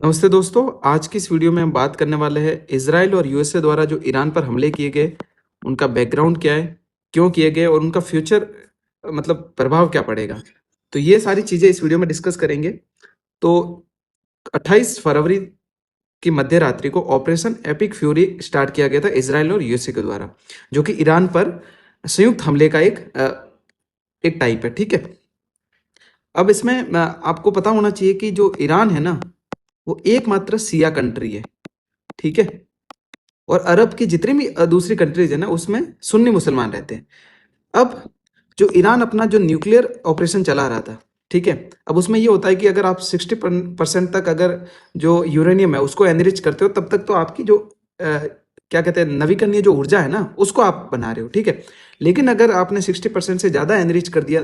नमस्ते दोस्तों, आज की इस वीडियो में हम बात करने वाले हैं इज़राइल और यूएसए द्वारा जो ईरान पर हमले किए गए, उनका बैकग्राउंड क्या है, क्यों किए गए और उनका फ्यूचर मतलब प्रभाव क्या पड़ेगा। तो ये सारी चीज़ें इस वीडियो में डिस्कस करेंगे। तो 28 फरवरी की मध्य रात्रि को ऑपरेशन एपिक फ्यूरी स्टार्ट किया गया था इज़राइल और यूएसए के द्वारा, जो कि ईरान पर संयुक्त हमले का एक टाइप है, ठीक है। अब इसमें आपको पता होना चाहिए कि जो ईरान है ना, वो एकमात्र शिया कंट्री है, ठीक है। और अरब की जितनी भी दूसरी कंट्रीज है ना, उसमें सुन्नी मुसलमान रहते हैं। अब जो ईरान अपना जो न्यूक्लियर ऑपरेशन चला रहा था, ठीक है। अब उसमें ये होता है कि अगर आप 60% तक अगर जो यूरेनियम है उसको एनरिच करते हो, तब तक तो आपकी जो क्या कहते हैं, नवीकरणीय जो ऊर्जा है ना, उसको आप बना रहे हो, ठीक है। लेकिन अगर आपने 60% से ज़्यादा एनरिच कर दिया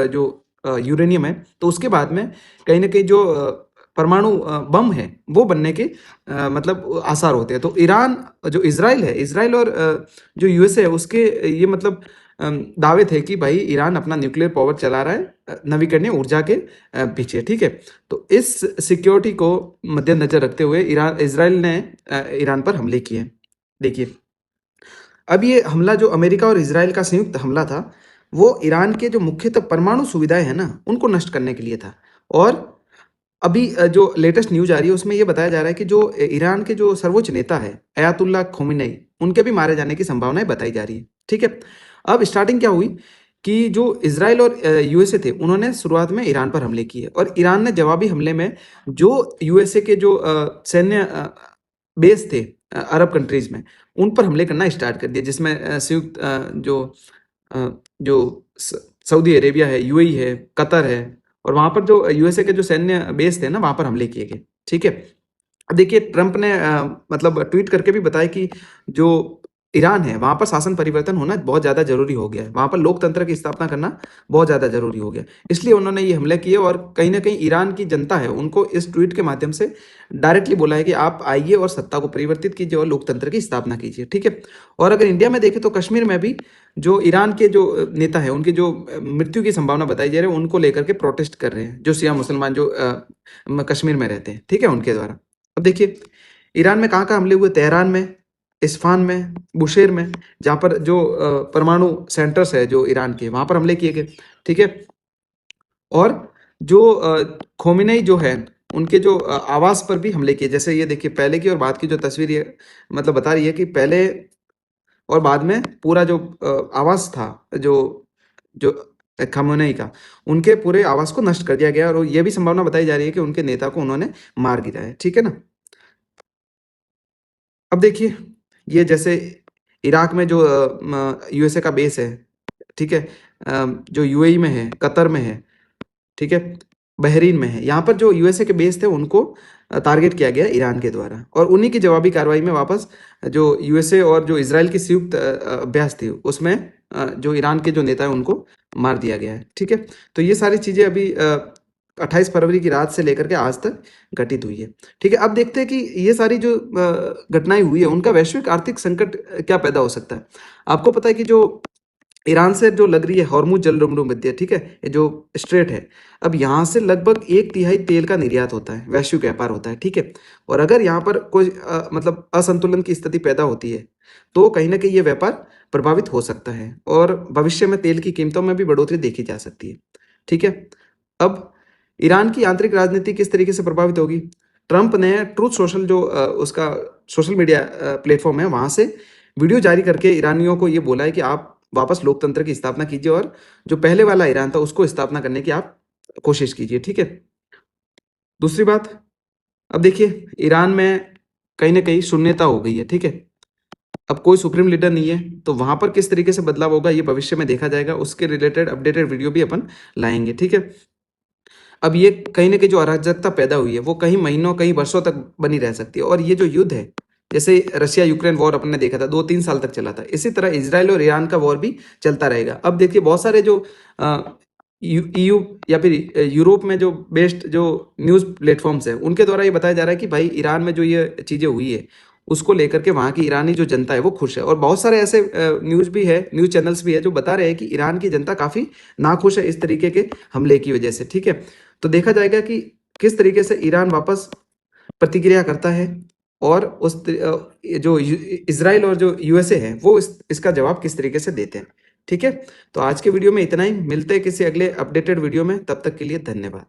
जो यूरेनियम है, तो उसके बाद में कहीं ना कहीं जो परमाणु बम है वो बनने के मतलब आसार होते हैं। तो ईरान जो इज़राइल है, इज़राइल और जो यूएसए है, उसके ये मतलब दावे थे कि भाई ईरान अपना न्यूक्लियर पावर चला रहा है नवीकरणीय ऊर्जा के पीछे, ठीक है। तो इस सिक्योरिटी को मद्देनजर रखते हुए इज़राइल ने ईरान पर हमले किए। देखिए, अब ये हमला जो अमेरिका और इज़राइल का संयुक्त हमला था, वो ईरान के जो मुख्यतः परमाणु सुविधाएं हैं ना, उनको नष्ट करने के लिए था। और अभी जो लेटेस्ट न्यूज आ रही है उसमें ये बताया जा रहा है कि जो ईरान के जो सर्वोच्च नेता है अयातुल्ला खोमेनी, उनके भी मारे जाने की संभावनाएं बताई जा रही है, ठीक है। अब स्टार्टिंग क्या हुई कि जो इजराइल और यूएसए थे, उन्होंने शुरुआत में ईरान पर हमले किए और ईरान ने जवाबी हमले में जो यूएसए के जो सैन्य बेस थे अरब कंट्रीज में, उन पर हमले करना स्टार्ट कर दिया, जिसमें संयुक्त जो सऊदी अरेबिया है, यूएई है, कतर है, और वहां पर जो यूएसए के जो सैन्य बेस थे ना, वहां पर हमले किए गए, ठीक है। अब देखिए, ट्रंप ने मतलब ट्वीट करके भी बताया कि जो ईरान है वहां पर शासन परिवर्तन होना बहुत ज्यादा जरूरी हो गया है, वहां पर लोकतंत्र की स्थापना करना बहुत ज्यादा जरूरी हो गया, इसलिए उन्होंने ये हमले किए। और कहीं ना कहीं ईरान की जनता है, उनको इस ट्वीट के माध्यम से डायरेक्टली बोला है कि आप आइए और सत्ता को परिवर्तित कीजिए और लोकतंत्र की स्थापना कीजिए, ठीक है। और अगर इंडिया में देखें तो कश्मीर में भी जो ईरान के जो नेता है, उनकी जो मृत्यु की संभावना बताई जा रही है, उनको लेकर के प्रोटेस्ट कर रहे हैं जो शिया मुसलमान जो कश्मीर में रहते हैं, ठीक है, उनके द्वारा। अब देखिए, ईरान में कहाँ कहाँ हमले हुए? तेहरान में, इस्फान में, बुशेर में, जहाँ पर जो परमाणु सेंटर्स है जो ईरान के, वहां पर हमले किए गए, ठीक है। और जो खोमेनी जो है, उनके जो आवास पर भी हमले किए। जैसे ये देखिए, पहले की और बाद की जो तस्वीर ये मतलब बता रही है कि पहले और बाद में पूरा जो आवास था, जो जो खमेनेई का, उनके पूरे आवास को नष्ट कर दिया गया। और ये भी संभावना बताई जा रही है कि उनके नेता को उन्होंने मार गिराया है, ठीक है ना। अब देखिए, ये जैसे इराक में जो यूएसए का बेस है, ठीक है, जो यूएई में है, कतर में है, ठीक है, बहरीन में है, यहाँ पर जो यूएसए के बेस थे उनको टारगेट किया गया ईरान के द्वारा। और उन्हीं की जवाबी कार्रवाई में वापस जो यूएसए और जो इसराइल की संयुक्त अभ्यास थी, उसमें जो ईरान के जो नेता है उनको मार दिया गया है, ठीक है। तो ये सारी चीज़ें अभी 28 फरवरी की रात से लेकर के आज तक घटित हुई है, ठीक है। अब देखते हैं कि ये सारी जो घटनाएं हुई है, उनका वैश्विक आर्थिक संकट क्या पैदा हो सकता है। आपको पता है कि जो ईरान से जो लग रही है हॉर्मुज जलसंधि मध्य, ठीक है, ये जो स्ट्रेट है, अब यहाँ से लगभग 1/3 तेल का निर्यात होता है, वैश्विक व्यापार होता है, ठीक है। और अगर यहाँ पर कोई मतलब असंतुलन की स्थिति पैदा होती है, तो कहीं ना कहीं ये व्यापार प्रभावित हो सकता है और भविष्य में तेल की कीमतों में भी बढ़ोतरी देखी जा सकती है, ठीक है। अब ईरान की आंतरिक राजनीति किस तरीके से प्रभावित होगी? ट्रंप ने ट्रूथ सोशल जो उसका सोशल मीडिया प्लेटफॉर्म है, वहां से वीडियो जारी करके ईरानियों को ये बोला है कि आप वापस लोकतंत्र की स्थापना कीजिए और जो पहले वाला ईरान था उसको स्थापना करने की आप कोशिश कीजिए, ठीक है। दूसरी बात, अब देखिए, ईरान में कहीं ना कहीं शून्यता हो गई है, ठीक है। अब कोई सुप्रीम लीडर नहीं है, तो वहां पर किस तरीके से बदलाव होगा ये भविष्य में देखा जाएगा, उसके रिलेटेड अपडेटेड वीडियो भी अपन लाएंगे, ठीक है। अब ये कहीं ना कहीं जो अराजकता पैदा हुई है, वो कहीं महीनों कहीं वर्षों तक बनी रह सकती है। और ये जो युद्ध है, जैसे रशिया यूक्रेन वॉर अपने देखा था 2-3 साल तक चला था, इसी तरह इसराइल और ईरान का वॉर भी चलता रहेगा। अब देखिए, बहुत सारे जो ईयू या फिर यूरोप में जो बेस्ड जो न्यूज़ प्लेटफॉर्म्स है, उनके द्वारा ये बताया जा रहा है कि भाई ईरान में जो ये चीज़ें हुई है, उसको लेकर के वहाँ की ईरानी जो जनता है वो खुश है। और बहुत सारे ऐसे न्यूज़ भी है, न्यूज़ चैनल्स भी है, जो बता रहे हैं कि ईरान की जनता काफ़ी नाखुश है इस तरीके के हमले की वजह से, ठीक है। तो देखा जाएगा कि किस तरीके से ईरान वापस प्रतिक्रिया करता है और ये जो इजराइल और जो यूएसए है वो इसका जवाब किस तरीके से देते हैं। ठीक है, तो आज के वीडियो में इतना ही। मिलते हैं किसी अगले अपडेटेड वीडियो में, तब तक के लिए धन्यवाद।